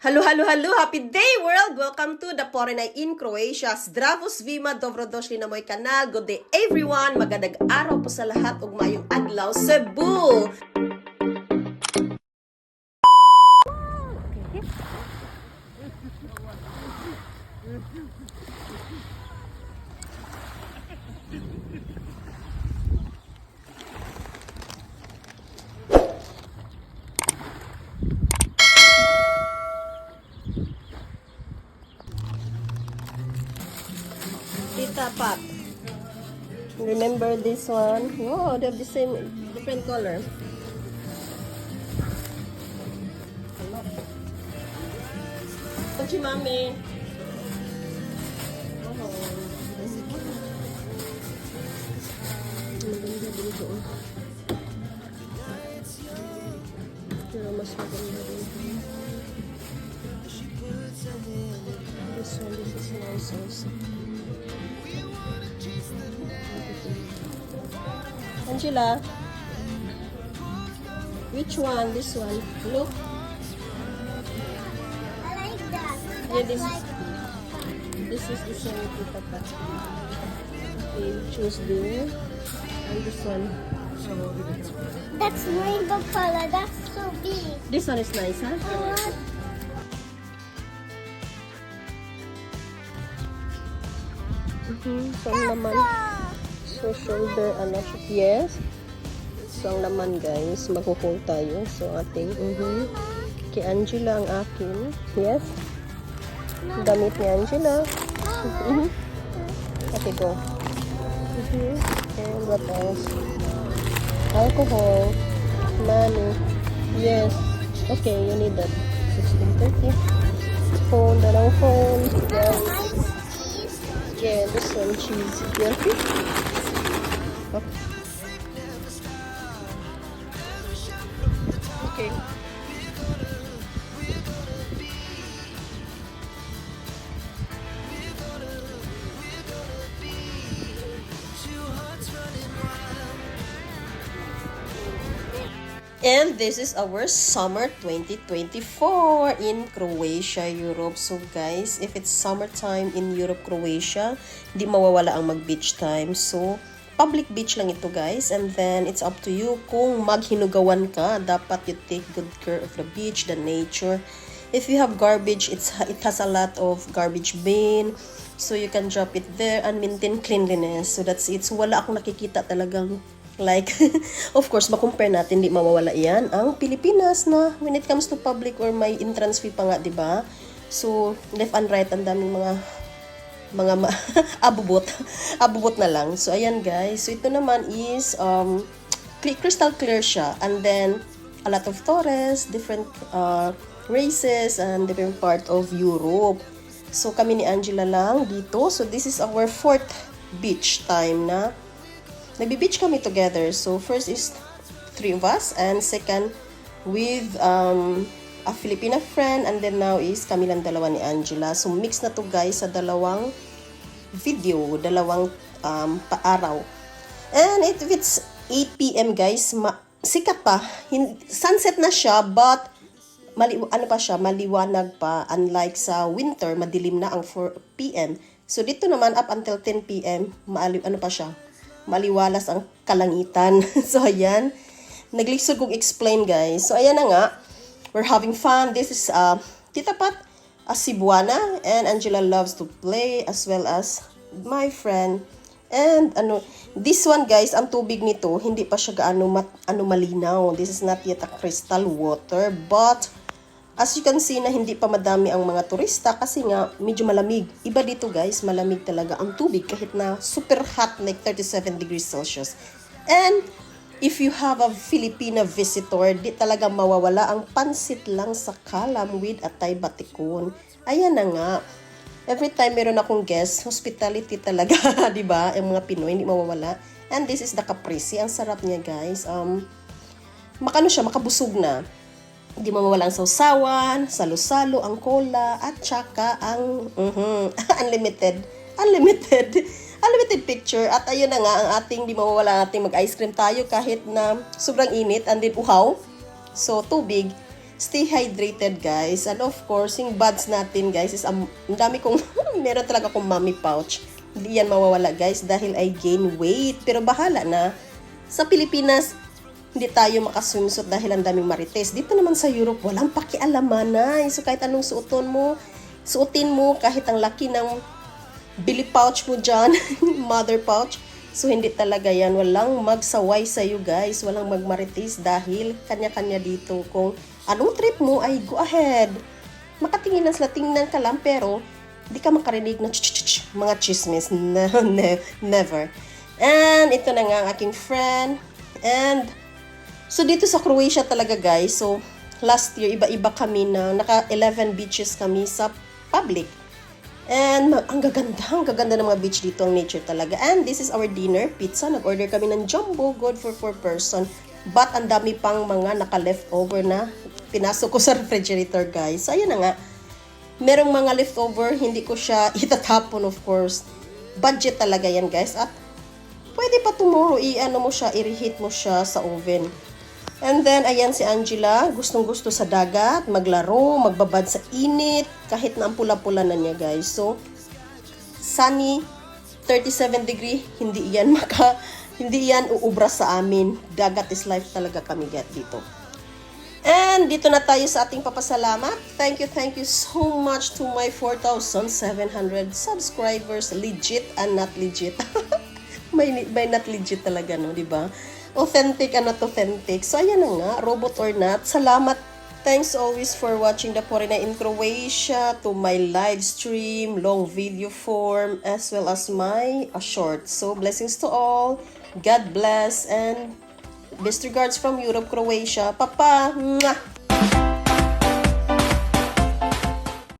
Hello, hello, hello! Happy day, world! Welcome to the Foreigner in Croatia. Zdravo svima, dobro došli na moj kanal. Good day, everyone! Magandang araw po sa lahat. Ug maayong adlaw, Cebu! Tita Pat. Remember this one? Wow, they have the same, different color. Konchi, mami. Maganda din ito. Pero mas maganda din. This is nice also. Angela, which one? This one. Look. I like that. Yeah, this is the same with Papa. Okay, choose the and this one. That's rainbow color. That's so big. This one is nice, huh? So, ang laman. So, shoulder, ano siya? Yes. So, ang laman, guys. Magkukull tayo. So, ating, kay Angela ang akin. Yes. Damit ni Angela. Okay, go. And what else? Alcohol. Money. Yes. Okay, you need that. 1630. Phone, dalawang phone. Yes. Yeah, this one, cheese. Yeah. Okay. And this is our summer 2024 in Croatia, Europe. So guys, if it's summertime in Europe, Croatia, di mawawala ang mag-beach time. So, public beach lang ito guys. And then, it's up to you kung maghinugawan ka. Dapat you take good care of the beach, the nature. If you have garbage, it has a lot of garbage bin. So, you can drop it there and maintain cleanliness. So, that's it. So, wala akong nakikita talagang like, of course, makumpare natin, di mawawala yan ang Pilipinas na when it comes to public or may entrance fee pa nga, di ba? So, left and right, ang daming mga abubot na lang. So, ayan guys. So, ito naman is crystal clear siya. And then, a lot of tourists, different races, and different part of Europe. So, kami ni Angela lang dito. So, this is our 4th beach time na nagbe-beach kami together. So, first is 3 of us. And second, with a Filipina friend. And then now is kami lang dalawa ni Angela. So, mix na to guys sa dalawang video. Dalawang paaraw. And if it's 8 p.m. guys, sikat pa. Sunset na siya, but maliwanag pa. Unlike sa winter, madilim na ang 4 p.m. So, dito naman up until 10 p.m. Maliwalas ang kalangitan. So, ayan. Nagliksod kong explain, guys. So, ayan na nga. We're having fun. This is Tita Pat, a Cebuana. And Angela loves to play as well as my friend. And, this one, guys, ang tubig nito, hindi pa siya gaano malinaw. This is not yet a crystal water. But, as you can see na hindi pa madami ang mga turista kasi nga medyo malamig. Iba dito guys, malamig talaga ang tubig kahit na super hot like 37 degrees Celsius. And if you have a Filipina visitor, di talaga mawawala ang pansit lang sa kalam with atay batikon. Ayan na nga. Every time meron akong guest, hospitality talaga, di ba? Ang mga Pinoy, hindi mawawala. And this is the caprese. Ang sarap niya guys. Makabusog na. Hindi mawawala ang sausawan, salo-salo, ang cola, at saka ang unlimited picture. At ayun na nga, ang ating di mawawala ang ating mag-ice cream tayo kahit na sobrang init and then uhaw. So, tubig. stay hydrated, guys. And of course, yung buds natin, guys, is ang dami kong, meron talaga akong mommy pouch. Hindi yan mawawala, guys, dahil I gain weight. Pero bahala na. Sa Pilipinas, hindi tayo makaswimsuit dahil ang daming marites. Dito naman sa Europe, walang pakialaman na. So kahit anong suotin mo, kahit ang laki ng Billy pouch mo dyan, mother pouch. So, hindi talaga yan. Walang magsaway sa'yo, guys. Walang magmaritis dahil kanya-kanya dito. Kung anong trip mo, ay go ahead. Makatingin lang sila, tingnan ka lang, pero hindi ka makarinig ng mga chismis. Never. And, ito na nga ang aking friend. And, so, dito sa Croatia talaga, guys. So, last year, iba-iba kami na naka 11 beaches kami sa public. And ang gaganda ng mga beach dito, ang nature talaga. And this is our dinner, pizza. Nag-order kami ng jumbo, good for 4 person. But ang dami pang mga naka-leftover na pinasok ko sa refrigerator, guys. So, ayan na nga. Merong mga leftover, hindi ko siya itatapon, of course. Budget talaga yan, guys. At pwede pa tomorrow, i-reheat mo siya sa oven. And then, ayan si Angela, gustong-gusto sa dagat, maglaro, magbabad sa init, kahit na ang pula-pula na niya, guys. So, sunny, 37 degree, hindi yan uubra sa amin. Dagat is life talaga kami dito. And dito na tayo sa ating papasalamat. Thank you so much to my 4,700 subscribers, legit and not legit. may not legit talaga, no, di ba? Authentic and not authentic. So, ayan na nga, robot or not. Salamat. Thanks always for watching the Foreigner in Croatia, to my live stream, long video form, as well as my short. So, blessings to all. God bless, and best regards from Europe, Croatia. Papa! Mwah!